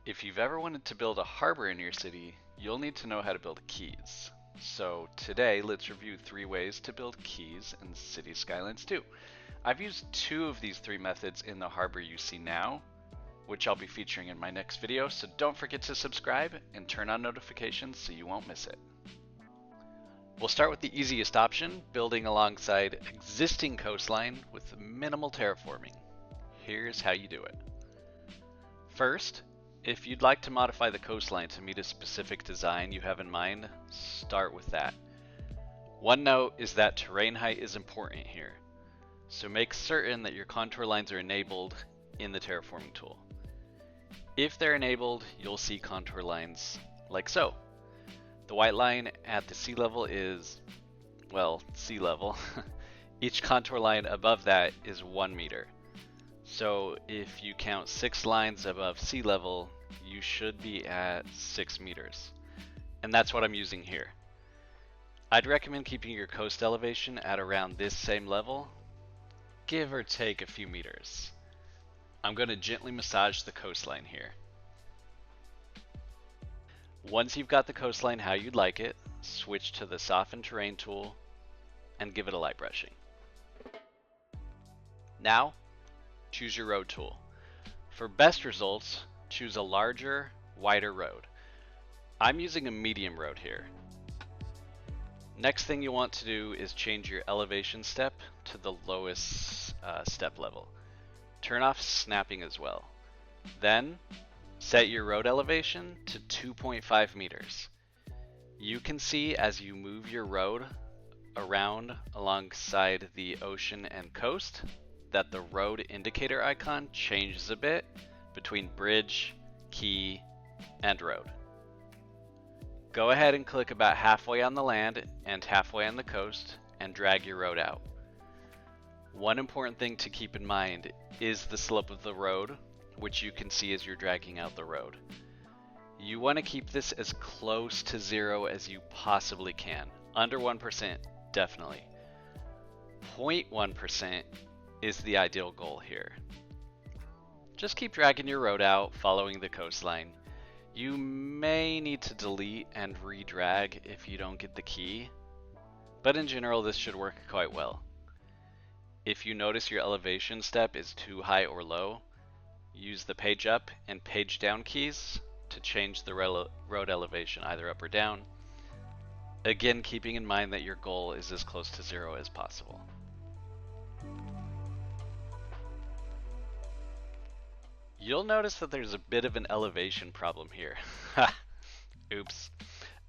If you've ever wanted to build a harbor in your city, you'll need to know how to build quays. So today, let's review 3 ways to build quays in City Skylines 2. I've used 2 of these 3 methods in the harbor you see now, which I'll be featuring in my next video, so don't forget to subscribe and turn on notifications so you won't miss it. We'll start with the easiest option, building alongside existing coastline with minimal terraforming. Here's how you do it. First, if you'd like to modify the coastline to meet a specific design you have in mind, start with that. One note is that terrain height is important here, so make certain that your contour lines are enabled in the terraforming tool. If they're enabled, you'll see contour lines like so. The white line at the sea level is, well, sea level. Each contour line above that is 1 meter. So if you count 6 lines above sea level, you should be at 6 meters. And that's what I'm using here. I'd recommend keeping your coast elevation at around this same level, give or take a few meters. I'm going to gently massage the coastline here. Once you've got the coastline how you'd like it, switch to the Soften Terrain tool and give it a light brushing. Now, choose your road tool. For best results, choose a larger, wider road. I'm using a medium road here. Next thing you want to do is change your elevation step to the lowest step level. Turn off snapping as well. Then, set your road elevation to 2.5 meters. You can see as you move your road around alongside the ocean and coast that the road indicator icon changes a bit between bridge, quay, and road. Go ahead and click about halfway on the land and halfway on the coast and drag your road out. One important thing to keep in mind is the slope of the road, which you can see as you're dragging out the road. You want to keep this as close to 0 as you possibly can. Under 1%, definitely. 0.1% is the ideal goal here. Just keep dragging your road out, following the coastline. You may need to delete and re-drag if you don't get the key, but in general this should work quite well. If you notice your elevation step is too high or low, use the page up and page down keys to change the road elevation either up or down. Again, keeping in mind that your goal is as close to 0 as possible. You'll notice that there's a bit of an elevation problem here. Oops.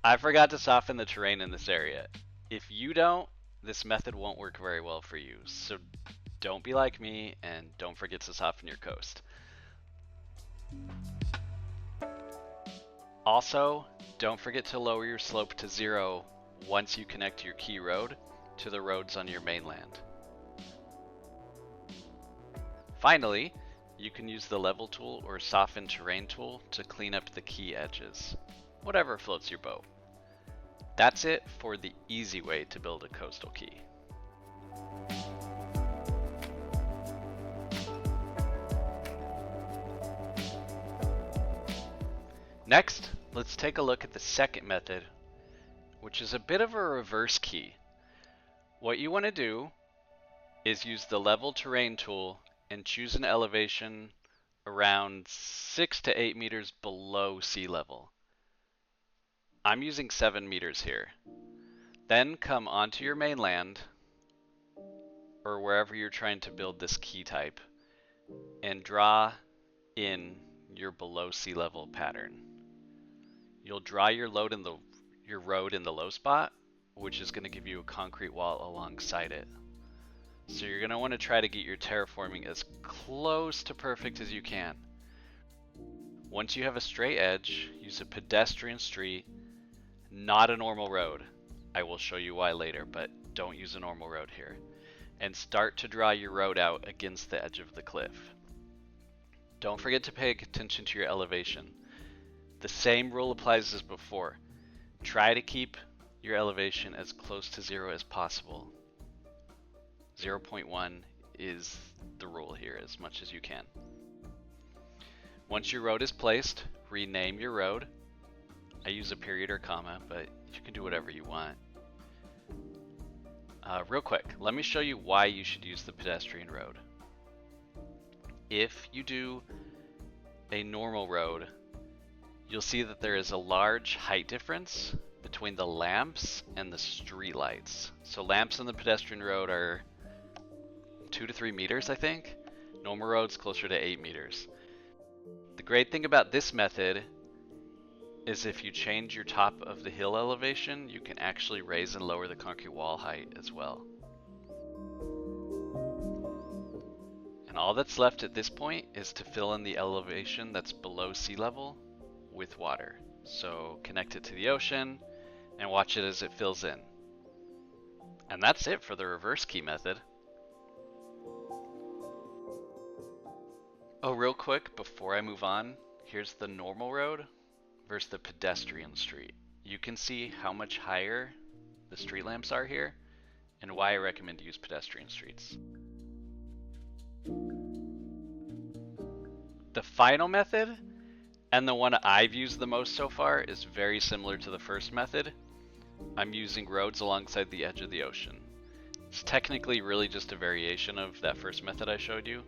I forgot to soften the terrain in this area. If you don't, this method won't work very well for you. So don't be like me and don't forget to soften your coast. Also, don't forget to lower your slope to 0 once you connect your quay road to the roads on your mainland. Finally, you can use the level tool or soften terrain tool to clean up the quay edges, whatever floats your boat. That's it for the easy way to build a coastal quay. Next, let's take a look at the second method, which is a bit of a reverse quay. What you want to do is use the level terrain tool and choose an elevation around 6 to 8 meters below sea level. I'm using 7 meters here. Then come onto your mainland, or wherever you're trying to build this quay type, and draw in your below sea level pattern. You'll draw your road in the low spot, which is going to give you a concrete wall alongside it. So you're going to want to try to get your terraforming as close to perfect as you can. Once you have a straight edge, use a pedestrian street, not a normal road. I will show you why later, but don't use a normal road here. And start to draw your road out against the edge of the cliff. Don't forget to pay attention to your elevation. The same rule applies as before. Try to keep your elevation as close to 0 as possible. 0.1 is the rule here, as much as you can. Once your road is placed, rename your road. I use a period or comma, but you can do whatever you want. Real quick, let me show you why you should use the pedestrian road. If you do a normal road, you'll see that there is a large height difference between the lamps and the street lights. So lamps on the pedestrian road are 2 to 3 meters, I think. Normal road's closer to 8 meters. The great thing about this method is if you change your top of the hill elevation, you can actually raise and lower the concrete wall height as well. And all that's left at this point is to fill in the elevation that's below sea level with water. So connect it to the ocean and watch it as it fills in. And that's it for the reverse quay method. Oh, real quick, before I move on, here's the normal road versus the pedestrian street. You can see how much higher the street lamps are here and why I recommend to use pedestrian streets. The final method, and the one I've used the most so far, is very similar to the first method. I'm using roads alongside the edge of the ocean. It's technically really just a variation of that first method I showed you,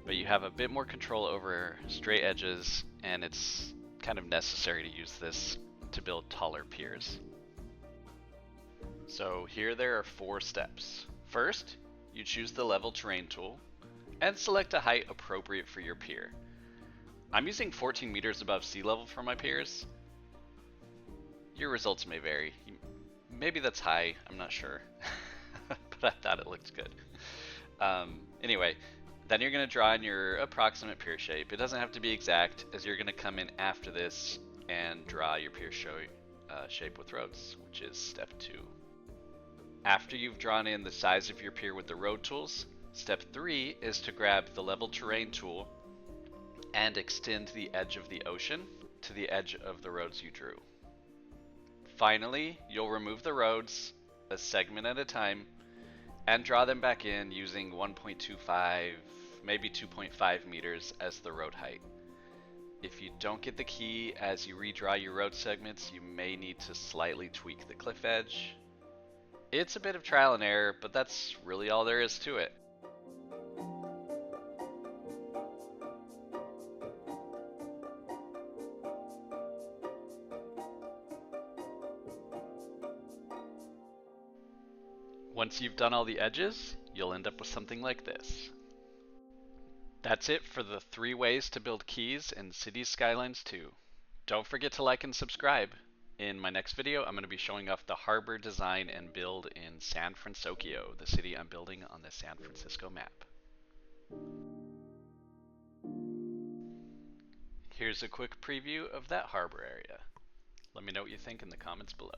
but you have a bit more control over straight edges, and it's kind of necessary to use this to build taller piers. So here there are 4 steps. First, you choose the level terrain tool and select a height appropriate for your pier. I'm using 14 meters above sea level for my piers. Your results may vary. Maybe that's high, I'm not sure. But I thought it looked good. Anyway, then you're going to draw in your approximate pier shape. It doesn't have to be exact, as you're going to come in after this and draw your pier shape with roads, which is step 2. After you've drawn in the size of your pier with the road tools, step 3 is to grab the level terrain tool and extend the edge of the ocean to the edge of the roads you drew. Finally, you'll remove the roads a segment at a time and draw them back in using 1.25, maybe 2.5 meters as the road height. If you don't get the key as you redraw your road segments, you may need to slightly tweak the cliff edge. It's a bit of trial and error, but that's really all there is to it. Once you've done all the edges, you'll end up with something like this. That's it for the 3 ways to build quays in Cities Skylines 2. Don't forget to like and subscribe. In my next video, I'm going to be showing off the harbor design and build in San Francisco, the city I'm building on the San Francisco map. Here's a quick preview of that harbor area. Let me know what you think in the comments below.